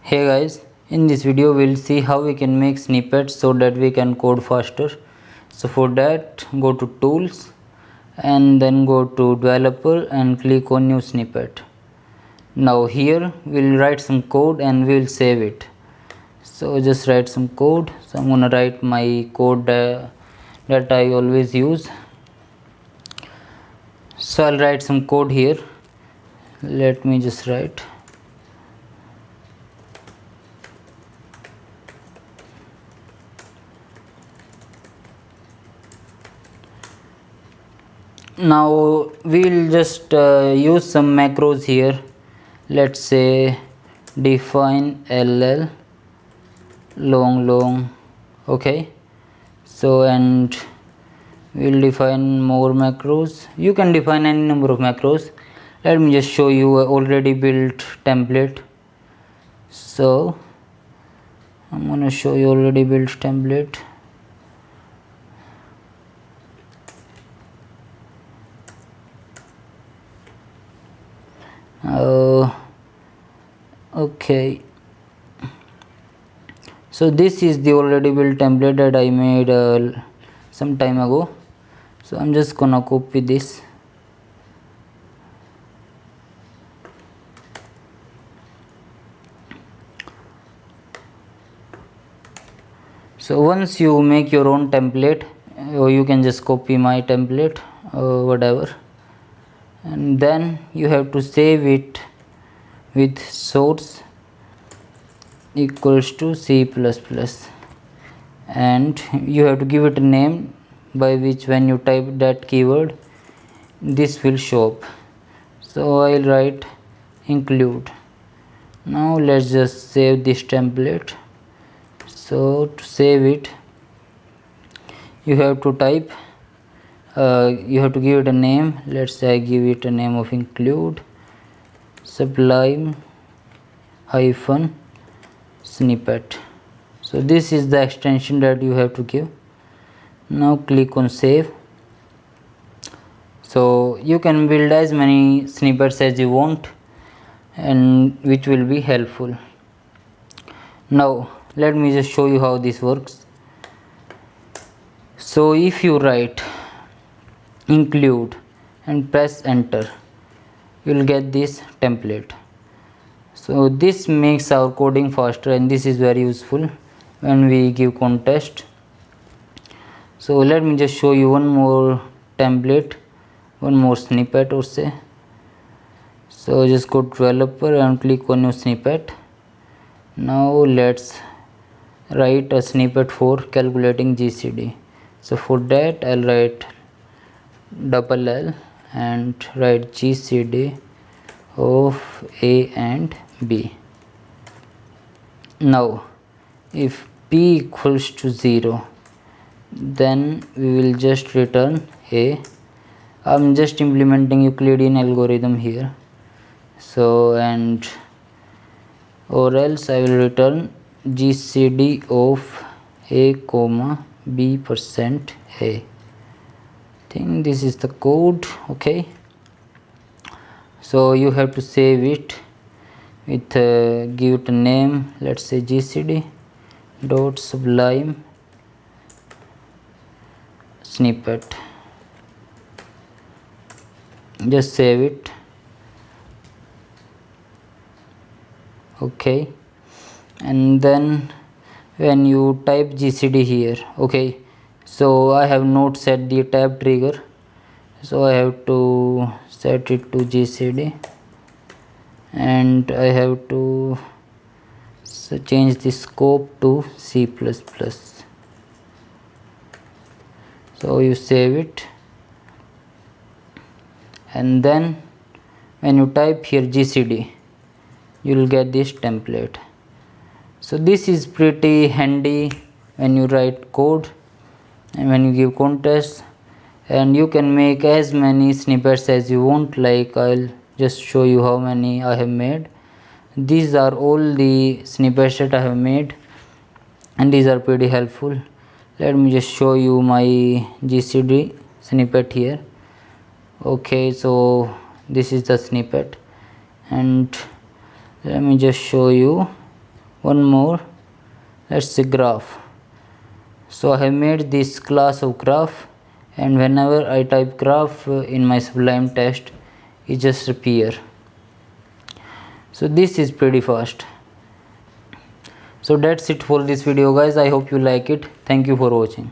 Hey guys, in this video we'll see how we can make snippets so that we can code faster. So for that, go to tools and then go to developer and click on new snippet. Now here we'll write some code and we'll save it. So just write some code. So I'm gonna write my code that I always use. So I'll write some code here. Let me just write. Now we'll just use some macros here. Let's say define ll long. Okay, so and we'll define more macros. You can define any number of macros. Let me just show you a already built template. So I'm gonna show you already built template. Okay, so this is the already built template that I made some time ago. So I'm just gonna copy this. So once you make your own template, or you can just copy my template or whatever, and then you have to save it with source equals to C++, and you have to give it a name by which when you type that keyword this will show up. So I'll write include. Now let's just save this template. So to save it, you have to type you have to give it a name. Let's say I give it a name of include Sublime hyphen snippet. So this is the extension that you have to give. Now click on save. So you can build as many snippets as you want, and which will be helpful. Now let me just show you how this works. So if you write include and press enter, you will get this template. So this makes our coding faster, and this is very useful when we give context. So let me just show you one more template, one more snippet or say. So just go to developer and click on new snippet. Now let's write a snippet for calculating GCD. So for that I'll write double L and write GCD of A and B. Now if P equals to 0, then we will just return A. I'm just implementing Euclidean algorithm here. So and or else I will return GCD of A comma B percent A. Think this is the code. Okay, so you have to save it with give it a name. Let's say GCD dot sublime snippet. Just save it. Okay, and then when you type GCD here, okay, so I have not set the tab trigger, so I have to set it to GCD, and I have to change the scope to C++. So you save it, and then when you type here GCD, you will get this template. So this is pretty handy when you write code and when you give context, and you can make as many snippets as you want. Like I'll just show you how many I have made. These are all the snippets that I have made, and these are pretty helpful. Let me just show you my GCD snippet here. Okay, so this is the snippet, and let me just show you one more, let's say graph. So I have made this class of graph, and whenever I type graph in my Sublime text, it just appear. So this is pretty fast. So that's it for this video guys. I hope you like it. Thank you for watching.